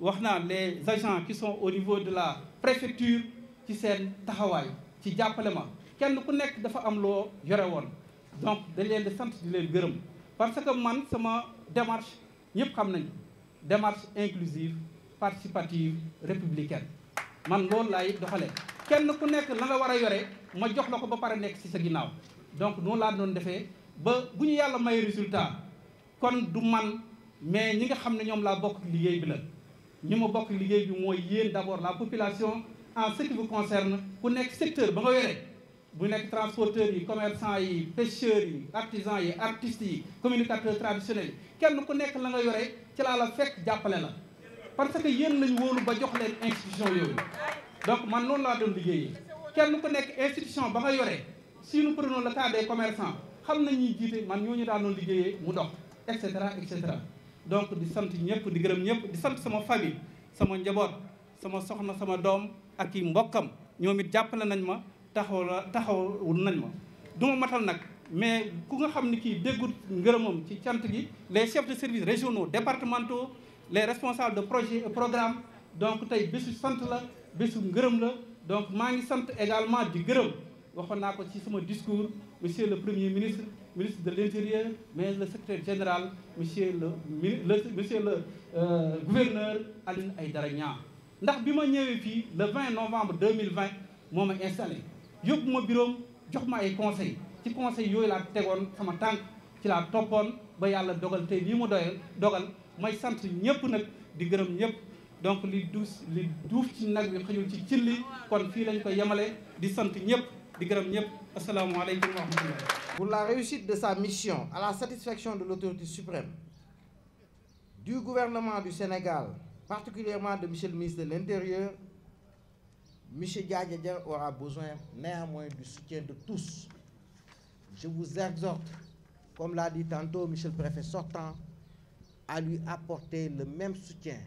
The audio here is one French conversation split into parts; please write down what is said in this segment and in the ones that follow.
wax naa les agents qui sont au niveau de la préfecture ci seen taxawaay ci jàppale ma kenn ku nekk dafa am loo yore woon donc dañ leen di sant di leen gërëm parce que man sama démarche ñëpp xam nañu démarche inclusive participative républicaine man loolu laay doxalee kenn ku nekk la nga war a yore ma jox la ko ba pare nekk ci sa ginnaaw donc noonu laa doon defee ba bu ñu yàlla may résultat kon du man mais ñi nga xam ne ñoom laa bokk liggéey bi la ñi ma bokk liggéey bi mooy yéen d'abord la population en ce qui vous concerne ku nekk secteur ba nga yore bu nekk transporteurs yi commerçants yi pêcheurs yi artisans yi artistes yi communicateurs traditionnels yi kenn ku nekk la nga yore ci laa la fekk jàppale la parce que yéen lañu wóolu ba jox leen institution yooyu donc man noonu laa doon liggéeyee kenn ku nekk institution ba nga yore si nous prenons le cas des commerçants xam nañ ñuy jiite man ñooñu daan doon liggéeyee mu dox et cetera et cetera donc di sant ñëpp di gërëm ñëpp di sant sama famille sama njaboot sama soxna sama doom ak i mbokkam ñoom it jàppale nañ ma taxaw nañ ma du ma matal nag mais ku nga xam ni kii déggut ngërëmam ci cant gi les chefs de services régionaux départementaux les responsables de projet et programme donc tey bésu sant la bésu ngërëm la donc maa ngi sant également di gërëm waxoon naa ko ci sama discours monsieur le premier ministre ministre de l'intérieur mais le secrétaire général monsieur le gouverneur Alioune Aïdara Niang ndax bi ma ñëwee fii le 20 novembre 2020 moo ma installé yóbbu ma bureau jox ma ay conseil ci conseil yooyu laa tegoon sama tànk ci laa toppoon ba yàlla dogal tey lii mu dogal may sant ñëpp nag di gërëm ñëpp donc li duuf ci nag bi xëjul ci cilli kon fii lañ ko yemale di sant ñëpp di gërëm ñëpp asalaamaaleykum wa rahmatullah. Pour la réussite de sa mission à la satisfaction de l'autorité suprême, du gouvernement du Sénégal, particulièrement de monsieur le ministre de l'Intérieur, monsieur Diadia Dia aura besoin néanmoins du soutien de tous. Je vous exhorte, comme l'a dit tantôt monsieur le préfet sortant, à lui apporter le même soutien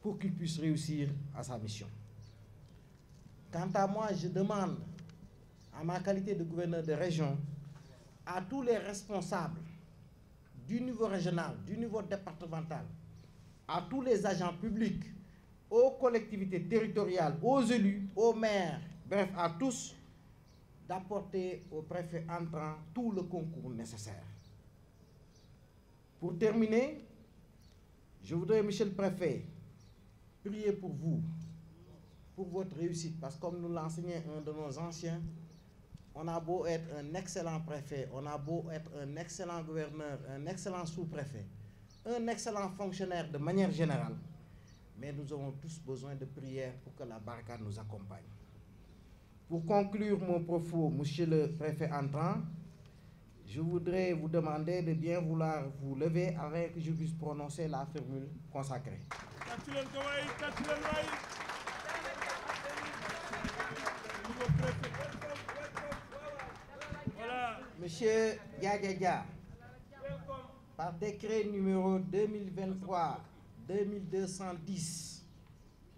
pour qu'il puisse réussir à sa mission. Quant à moi, je demande, en ma qualité de gouverneur de région, à tous les responsables du niveau régional, du niveau départemental, à tous les agents publics, aux collectivités territoriales, aux élus, aux maires, bref, à tous, d'apporter au préfet entrant tout le concours nécessaire. Pour terminer, je voudrais, monsieur le préfet, prier pour vous, pour votre réussite, parce que comme nous l'enseignait un de nos anciens, on a beau être un excellent préfet, on a beau être un excellent gouverneur, un excellent sous-préfet, un excellent fonctionnaire de manière générale, mais nous avons tous besoin de prières pour que la baraka nous accompagne. Pour conclure mon propos, monsieur le préfet entrant, je voudrais vous demander de bien vouloir vous lever avant que je puisse prononcer la formule consacrée. Monsieur Diadia Dia, par décret numéro 2023-2210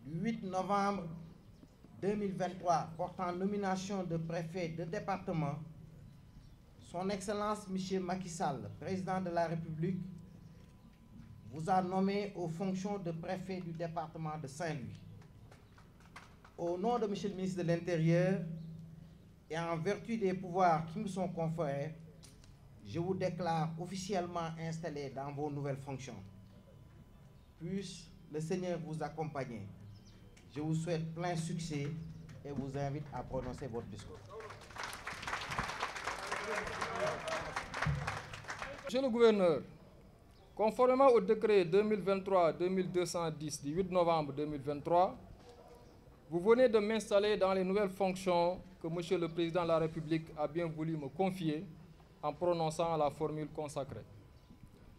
du 8 novembre 2023 portant nomination de préfet de département, Son Excellence Monsieur Macky Sall, président de la République, vous a nommé aux fonctions de préfet du département de Saint-Louis. Au nom de monsieur le ministre de l'Intérieur et en vertu des pouvoirs qui me sont conférés, je vous déclare officiellement installé dans vos nouvelles fonctions. Puisse le Seigneur vous accompagner. Je vous souhaite plein succès et vous invite à prononcer votre discours. Monsieur le gouverneur, conformément au décret 2023-2210 du 8 novembre 2023, vous venez de m'installer dans les nouvelles fonctions que monsieur le président de la République a bien voulu me confier en prononçant la formule consacrée.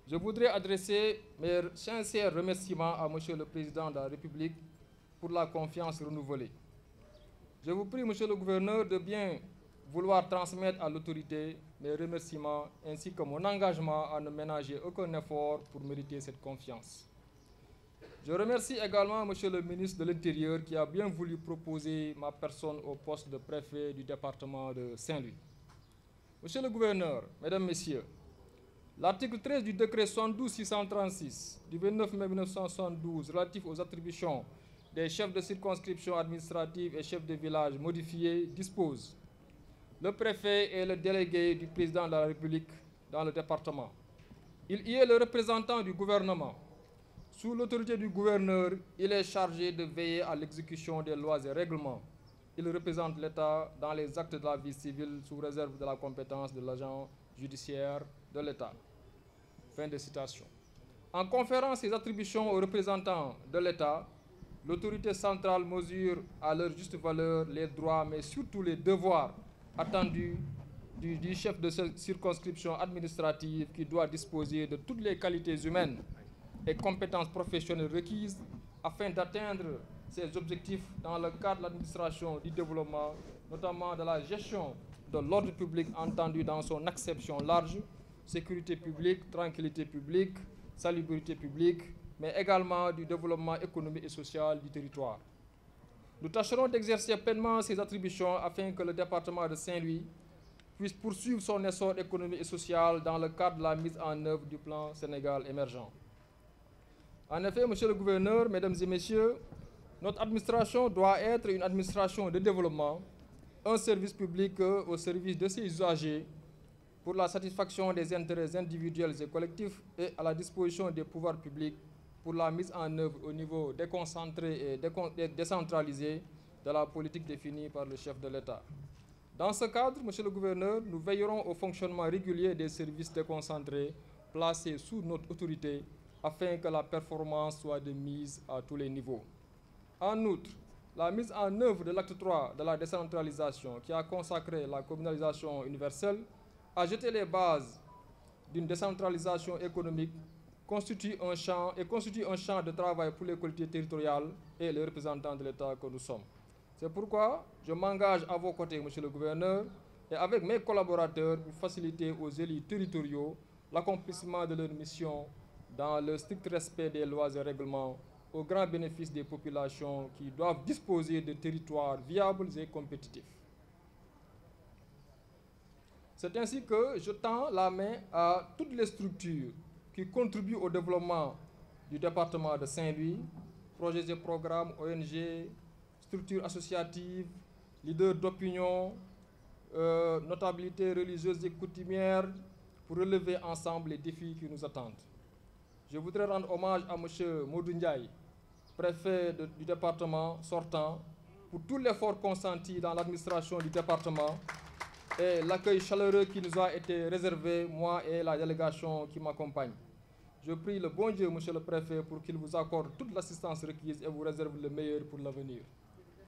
Je voudrais adresser mes sincères remerciements à monsieur le président de la République pour la confiance renouvelée. Je vous prie, monsieur le gouverneur, de bien vouloir transmettre à l'autorité mes remerciements ainsi que mon engagement à ne ménager aucun effort pour mériter cette confiance. Je remercie également monsieur le ministre de l'Intérieur qui a bien voulu proposer ma personne au poste de préfet du département de Saint-Louis. Monsieur le gouverneur, mesdames, messieurs, L'article 13 du décret 72-636 du 29 mai 1972 relatif aux attributions des chefs de circonscription administrative et chefs de village modifiés dispose: le préfet est le délégué du président de la République dans le département. Il y est le représentant du gouvernement. Sous l'autorité du gouverneur, il est chargé de veiller à l'exécution des lois et règlements. Il représente l'État dans les actes de la vie civile sous réserve de la compétence de l'agent judiciaire de l'État. Fin de citation. En conférant ses attributions aux représentants de l'État, l'autorité centrale mesure à leur juste valeur les droits, mais surtout les devoirs attendus du chef de circonscription administrative qui doit disposer de toutes les qualités humaines et compétences professionnelles requises afin d'atteindre ses objectifs dans le cadre de l'administration du développement, notamment de la gestion de l'ordre public entendu dans son acception large, sécurité publique, tranquillité publique, salubrité publique, mais également du développement économique et social du territoire. Nous tâcherons d'exercer pleinement ces attributions afin que le département de Saint-Louis puisse poursuivre son essor économique et social dans le cadre de la mise en œuvre du plan Sénégal émergent. En effet, Monsieur le Gouverneur, Mesdames et Messieurs, notre administration doit être une administration de développement, un service public au service de ses usagers pour la satisfaction des intérêts individuels et collectifs et à la disposition des pouvoirs publics pour la mise en œuvre au niveau déconcentré et décentralisé de la politique définie par le chef de l'État. Dans ce cadre, Monsieur le Gouverneur, nous veillerons au fonctionnement régulier des services déconcentrés placés sous notre autorité afin que la performance soit de mise à tous les niveaux. En outre, la mise en œuvre de l'acte 3 de la décentralisation qui a consacré la communalisation universelle a jeté les bases d'une décentralisation économique constitue un champ de travail pour les collectivités territoriales et les représentants de l'État que nous sommes. C'est pourquoi je m'engage à vos côtés, Monsieur le Gouverneur, et avec mes collaborateurs pour faciliter aux élus territoriaux l'accomplissement de leur mission dans le strict respect des lois et règlements au grand bénéfice des populations qui doivent disposer de territoires viables et compétitifs. C'est ainsi que je tends la main à toutes les structures qui contribuent au développement du département de Saint-Louis, projets et programmes, ONG, structures associatives, leaders d'opinion, notabilités religieuses et coutumières, pour relever ensemble les défis qui nous attendent. Je voudrais rendre hommage à M. Modou Ndiaye, préfet du département sortant, pour tout l'effort consenti dans l'administration du département et l'accueil chaleureux qui nous a été réservé, moi et la délégation qui m'accompagne. Je prie le bon Dieu, Monsieur le Préfet, pour qu'il vous accorde toute l'assistance requise et vous réserve le meilleur pour l'avenir.